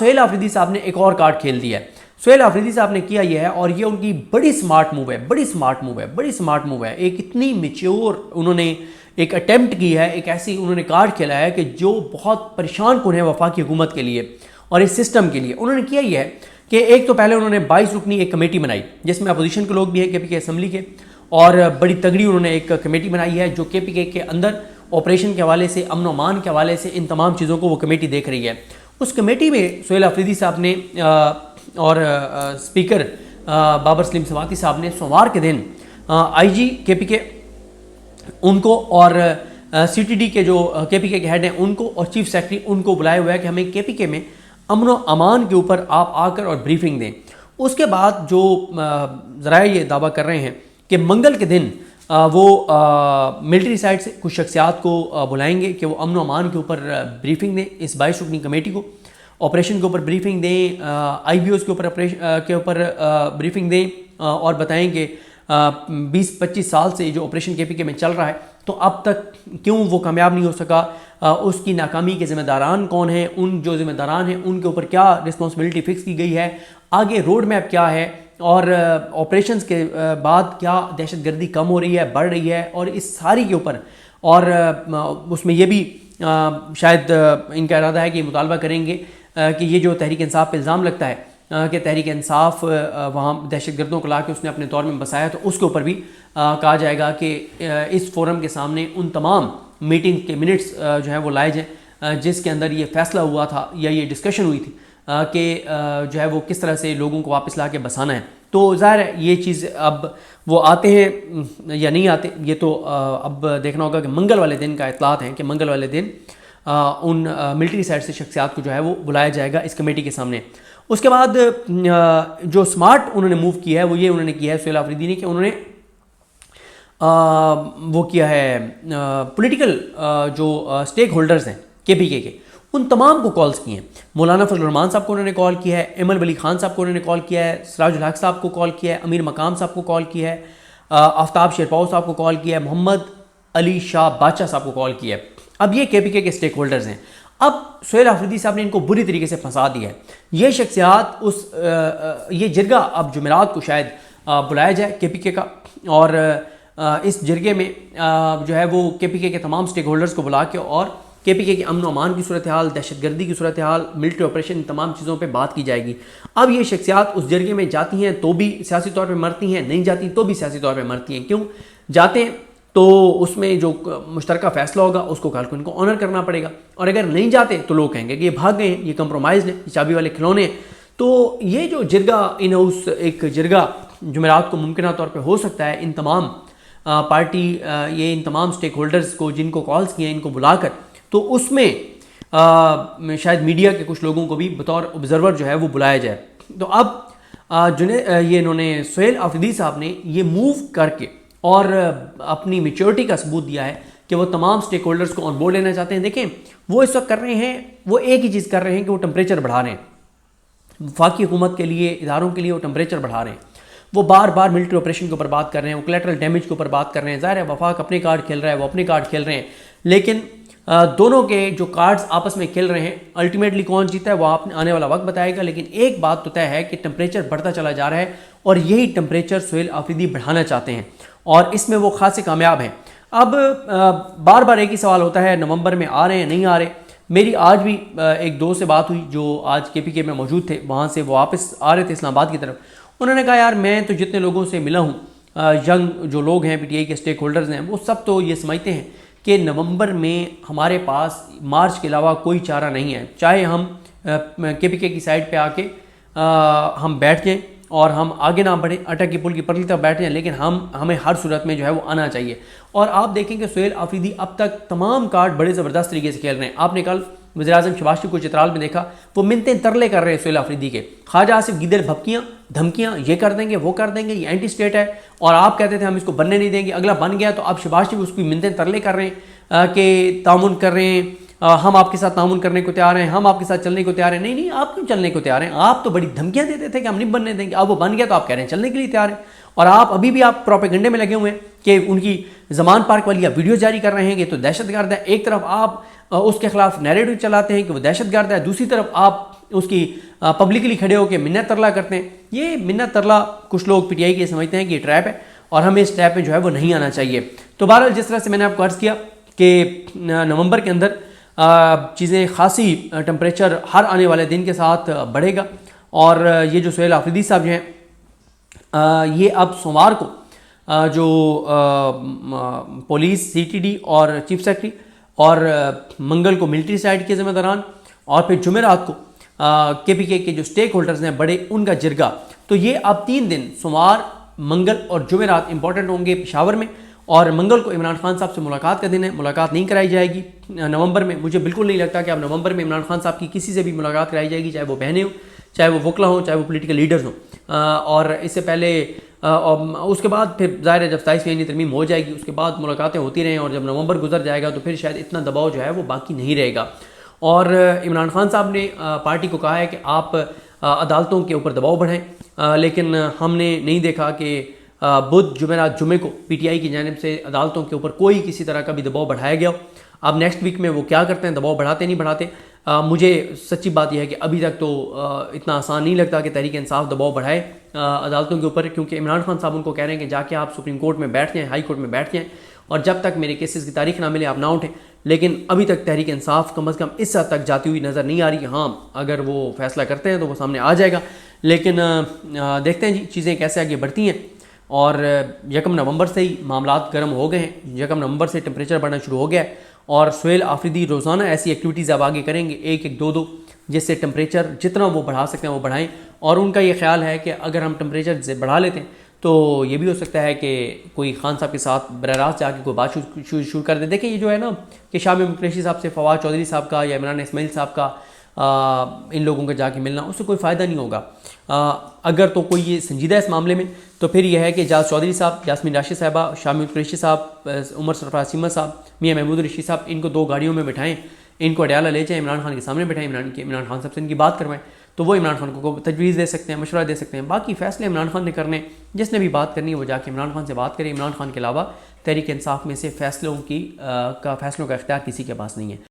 سہیل آفریدی صاحب نے ایک اور کارڈ کھیل دیا ہے. سہیل آفریدی صاحب نے کیا یہ ہے, اور یہ ان کی بڑی سمارٹ موو ہے, ایک اتنی میچور انہوں نے ایک اٹیمپٹ کی ہے, ایک ایسی انہوں نے کارڈ کھیلا ہے کہ جو بہت پریشان کن ہے وفاقی حکومت کے لیے اور اس سسٹم کے لیے. انہوں نے کیا یہ ہے کہ ایک تو پہلے انہوں نے 22 رکنی ایک کمیٹی بنائی جس میں اپوزیشن کے لوگ بھی ہیں, KPK اسمبلی کے, اور بڑی تگڑی انہوں نے ایک کمیٹی بنائی ہے جو KPK کے اندر آپریشن کے حوالے سے, امن و امان کے حوالے سے, ان تمام چیزوں کو وہ کمیٹی دیکھ رہی ہے. اس کمیٹی میں سہیل آفریدی صاحب نے اور اسپیکر بابر سلیم سماعتی صاحب نے سوموار کے دن IG KPK ان کو اور CTD کے جو KPK کے ہیڈ ہیں ان کو اور چیف سیکرٹری ان کو بلائے ہوئے ہے کہ ہمیں KPK میں امن و امان کے اوپر آپ آ کر اور بریفنگ دیں. اس کے بعد جو ذرائع یہ دعویٰ کر رہے ہیں کہ منگل کے دن وہ ملٹری سائڈ سے کچھ شخصیات کو بلائیں گے کہ وہ امن و امان کے اوپر بریفنگ دیں, اس 22 رکنی کمیٹی کو آپریشن کے اوپر بریفنگ دیں, IBOs کے اوپر بریفنگ دیں, اور بتائیں کہ 20-25 سال سے جو آپریشن KPK میں چل رہا ہے تو اب تک کیوں وہ کامیاب نہیں ہو سکا, اس کی ناکامی کے ذمہ داران کون ہیں, ان جو ذمہ داران ہیں ان کے اوپر کیا رسپانسبلٹی فکس کی گئی ہے, آگے روڈ میپ کیا ہے, اور آپریشنز کے بعد کیا دہشت گردی کم ہو رہی ہے, بڑھ رہی ہے, اور اس ساری کے اوپر. اور اس میں یہ بھی شاید ان کا ارادہ ہے کہ مطالبہ کریں گے کہ یہ جو تحریک انصاف پہ الزام لگتا ہے کہ تحریک انصاف وہاں دہشت گردوں کو لا کے اس نے اپنے دور میں بسایا, تو اس کے اوپر بھی کہا جائے گا کہ اس فورم کے سامنے ان تمام میٹنگ کے منٹس جو ہیں وہ لائے جائیں جس کے اندر یہ فیصلہ ہوا تھا یا یہ ڈسکشن ہوئی تھی کہ جو ہے وہ کس طرح سے لوگوں کو واپس لا کے بسانا ہے. تو ظاہر ہے یہ چیز اب وہ آتے ہیں یا نہیں آتے, یہ تو اب دیکھنا ہوگا کہ منگل والے دن کا اطلاعات ہیں کہ منگل والے دن ان ملٹری سائڈ سے شخصیات کو جو ہے وہ بلایا جائے گا اس کمیٹی کے سامنے. اس کے بعد جو سمارٹ انہوں نے موو کیا ہے وہ یہ انہوں نے کیا ہے سہیل آفریدی نے کہ انہوں نے وہ کیا ہے پولیٹیکل جو سٹیک ہولڈرز ہیں KPK کے ان تمام کو کالز کی ہیں. مولانا فضل الرحمان صاحب کو انہوں نے کال کیا ہے, ایمن ولی خان صاحب کو انہوں نے کال کیا ہے, سراج الحق صاحب کو کال کیا ہے, امیر مقام صاحب کو کال کیا ہے, آفتاب شیرپاؤ صاحب کو کال کیا ہے, محمد علی شاہ بادشاہ صاحب کو کال کیا ہے. اب یہ KPK کے سٹیک ہولڈرز ہیں. اب سہیل آفریدی صاحب نے ان کو بری طریقے سے پھنسا دیا ہے. یہ شخصیات یہ جرگہ اب جمعرات کو شاید بلایا جائے KPK کا, اور اس جرگے میں جو ہے وہ KPK کے تمام سٹیک ہولڈرز کو بلا کے اور KPK کے امن و امان کی صورتحال, دہشت گردی کی صورتحال, ملٹری آپریشن, ان تمام چیزوں پہ بات کی جائے گی. اب یہ شخصیات اس جرگے میں جاتی ہیں تو بھی سیاسی طور پہ مرتی ہیں, نہیں جاتی تو بھی سیاسی طور پہ مرتی ہیں. کیوں جاتے ہیں تو اس میں جو مشترکہ فیصلہ ہوگا اس کو کل کو ان کو آنر کرنا پڑے گا, اور اگر نہیں جاتے تو لوگ کہیں گے کہ یہ بھاگ گئے ہیں, یہ کمپرومائز ہیں, یہ چابی والے کھلونے ہیں. تو یہ جو جرگہ ان ہاؤس ایک جرگہ جمعرات کو ممکنہ طور پہ ہو سکتا ہے, ان تمام پارٹی یہ ان تمام سٹیک ہولڈرز کو جن کو کالز کیے ہیں ان کو بلا کر, تو اس میں شاید میڈیا کے کچھ لوگوں کو بھی بطور آبزرور جو ہے وہ بلایا جائے. تو اب یہ انہوں نے سہیل آفریدی صاحب نے یہ موو کر کے اور اپنی میچورٹی کا ثبوت دیا ہے کہ وہ تمام سٹیک ہولڈرز کو آن بورڈ لینا چاہتے ہیں. دیکھیں وہ اس وقت کر رہے ہیں, وہ ایک ہی چیز کر رہے ہیں کہ وہ ٹمپریچر بڑھا رہے ہیں, وفاقی حکومت کے لیے, اداروں کے لیے وہ ٹمپریچر بڑھا رہے ہیں. وہ بار بار ملٹری آپریشن کے اوپر بات کر رہے ہیں, وہ کولیٹرل ڈیمیج کے اوپر بات کر رہے ہیں. ظاہر ہے وفاق اپنے کارڈ کھیل رہا ہے, وہ اپنے کارڈ کھیل رہے ہیں, لیکن دونوں کے جو کارڈز آپس میں کھیل رہے ہیں الٹیمیٹلی کون جیتا ہے وہ آپ نے آنے والا وقت بتائے گا. لیکن ایک بات تو طے ہے کہ ٹمپریچر بڑھتا چلا جا رہا ہے, اور یہی ٹمپریچر سہیل آفریدی بڑھانا چاہتے ہیں, اور اس میں وہ خاصے کامیاب ہیں. اب بار بار ایک ہی سوال ہوتا ہے نومبر میں آ رہے ہیں نہیں آ رہے. میری آج بھی ایک دوست سے بات ہوئی جو آج KPK میں موجود تھے, وہاں سے وہ واپس آ رہے تھے اسلام آباد کی طرف. انہوں نے کہا یار میں تو جتنے لوگوں سے ملا ہوں, ینگ جو لوگ ہیں PTI کے سٹیک ہولڈرز ہیں, وہ سب تو یہ سمجھتے ہیں کہ نومبر میں ہمارے پاس مارچ کے علاوہ کوئی چارہ نہیں ہے. چاہے ہم KPK کی سائڈ پہ آ کے ہم بیٹھ جائیں اور ہم آگے نہ بڑھیں, اٹک کی پل کی پرلی طرف بیٹھ جائیں, لیکن ہمیں ہر صورت میں جو ہے وہ آنا چاہیے. اور آپ دیکھیں کہ سہیل آفریدی اب تک تمام کارڈ بڑے زبردست طریقے سے کھیل رہے ہیں. آپ نے کل وزیر اعظم شہباز شریف کو چترال میں دیکھا, وہ منتیں ترلے کر رہے ہیں سہیل آفریدی کے. خواجہ آصف گیدڑ بھپکیاں دھمکیاں, یہ کر دیں گے وہ کر دیں گے, یہ اینٹی اسٹیٹ ہے, اور آپ کہتے تھے ہم اس کو بننے نہیں دیں گے, اگلا بن گیا تو اب شہباز شریف اس کی منتیں ترلے کر رہے ہیں کہ تعاون کر رہے ہیں, ہم آپ کے ساتھ تعاون کرنے کو تیار ہیں, ہم آپ کے ساتھ چلنے کو تیار ہیں. نہیں آپ کیوں چلنے کو تیار ہیں؟ آپ تو بڑی دھمکیاں دیتے تھے کہ ہم نہیں بننے دیں گے, اب وہ بن گیا تو آپ کہہ رہے ہیں چلنے کے لیے تیار ہیں. اور آپ ابھی بھی آپ پروپیگنڈے میں لگے ہوئے ہیں کہ ان کی زمان پارک والی آپ ویڈیو جاری کر رہے ہیں کہ تو دہشت گرد ہے. ایک طرف آپ اس کے خلاف نیریٹو چلاتے ہیں کہ وہ دہشت گرد ہے, دوسری طرف آپ اس کی پبلکلی کھڑے ہو کے منت ترلا کرتے ہیں. یہ منت ترلا کچھ لوگ پی ٹی آئی کے سمجھتے ہیں کہ یہ ٹریپ ہے اور ہمیں اس ٹریپ میں جو ہے وہ نہیں آنا چاہیے. تو بہرحال جس طرح سے میں نے آپ کو عرض کیا کہ نومبر کے اندر چیزیں خاصی ٹمپریچر ہر آنے والے دن کے ساتھ بڑھے گا, اور یہ جو سہیل آفریدی صاحب جو ہیں یہ اب سوموار کو جو پولیس سی ٹی ڈی اور چیف سیکرٹری اور منگل کو ملٹری سائڈ کے ذمہ داران اور پھر جمعرات کو کے پی کے جو سٹیک ہولڈرز ہیں بڑے ان کا جرگہ, تو یہ اب 3 دن سوموار منگل اور جمعرات امپورٹنٹ ہوں گے پشاور میں. اور منگل کو عمران خان صاحب سے ملاقات کا دن ہے, ملاقات نہیں کرائی جائے گی نومبر میں. مجھے بالکل نہیں لگتا کہ اب نومبر میں عمران خان صاحب کی کسی سے بھی ملاقات کرائی جائے گی, چاہے وہ بہنیں ہوں, چاہے وہ وکلا ہوں, چاہے وہ پولیٹیکل لیڈرز ہوں. اور اس سے پہلے اس کے بعد پھر ظاہر ہے جب 27ویں آئینی ترمیم ہو جائے گی اس کے بعد ملاقاتیں ہوتی رہیں, اور جب نومبر گزر جائے گا تو پھر شاید اتنا دباؤ جو ہے وہ باقی نہیں رہے گا. اور عمران خان صاحب نے پارٹی کو کہا ہے کہ آپ عدالتوں کے اوپر دباؤ بڑھائیں, لیکن ہم نے نہیں دیکھا کہ بدھ جمعرات جمعے کو پی ٹی آئی کی جانب سے عدالتوں کے اوپر کوئی کسی طرح کا بھی دباؤ بڑھایا گیا. اب نیکسٹ ویک میں وہ کیا کرتے ہیں, دباؤ بڑھاتے نہیں بڑھاتے. مجھے سچی بات یہ ہے کہ ابھی تک تو اتنا آسان نہیں لگتا کہ تحریک انصاف دباؤ بڑھائے عدالتوں کے اوپر, کیونکہ عمران خان صاحب ان کو کہہ رہے ہیں کہ جا کے آپ سپریم کورٹ میں بیٹھ جائیں, ہائی کورٹ میں بیٹھ جائیں, اور جب تک میرے کیسز کی تاریخ نہ ملے آپ نہ اٹھیں. لیکن ابھی تک تحریک انصاف کم از کم اس حد تک جاتی ہوئی نظر نہیں آ رہی. ہاں اگر وہ فیصلہ کرتے ہیں تو وہ سامنے آ جائے گا, لیکن دیکھتے ہیں جی چیزیں کیسے آگے بڑھتی ہیں. اور 1 نومبر سے ہی معاملات گرم ہو گئے ہیں, 1 نومبر سے ٹمپریچر بڑھنا شروع ہو گیا ہے, اور سہیل آفریدی روزانہ ایسی ایکٹیویٹیز اب آگے کریں گے 1-2 جس سے ٹمپریچر جتنا وہ بڑھا سکتے ہیں وہ بڑھائیں. اور ان کا یہ خیال ہے کہ اگر ہم ٹمپریچر سے بڑھا لیتے ہیں تو یہ بھی ہو سکتا ہے کہ کوئی خان صاحب کے ساتھ براہ راست جا کے کوئی بات شروع کر دے. دیکھیں یہ جو ہے نا کہ شاہ محمود قریشی صاحب سے فواد چودھری صاحب کا یا عمران اسماعیل صاحب کا ان لوگوں کا جا کے ملنا, اس سے کوئی فائدہ نہیں ہوگا. اگر تو کوئی یہ سنجیدہ اس معاملے میں تو پھر یہ ہے کہ جاز چودھری صاحب, یاسمین راشد صاحبہ, شاہ محمود قریشی صاحب, عمر سرفراز سیمہ صاحب, میاں محمود رشید صاحب, ان کو 2 گاڑیوں میں بٹھائیں, ان کو اڈیالہ لے جائیں, عمران خان کے سامنے بٹھائیں, عمران خان صاحب سے ان کی بات کروائیں, تو وہ عمران خان کو تجویز دے سکتے ہیں, مشورہ دے سکتے ہیں. باقی فیصلے عمران خان نے کرنے, جس نے بھی بات کرنی ہے وہ جا کے عمران خان سے بات کرے. عمران خان کے علاوہ تحریک انصاف میں سے فیصلوں کا اختیار کسی کے پاس نہیں ہے.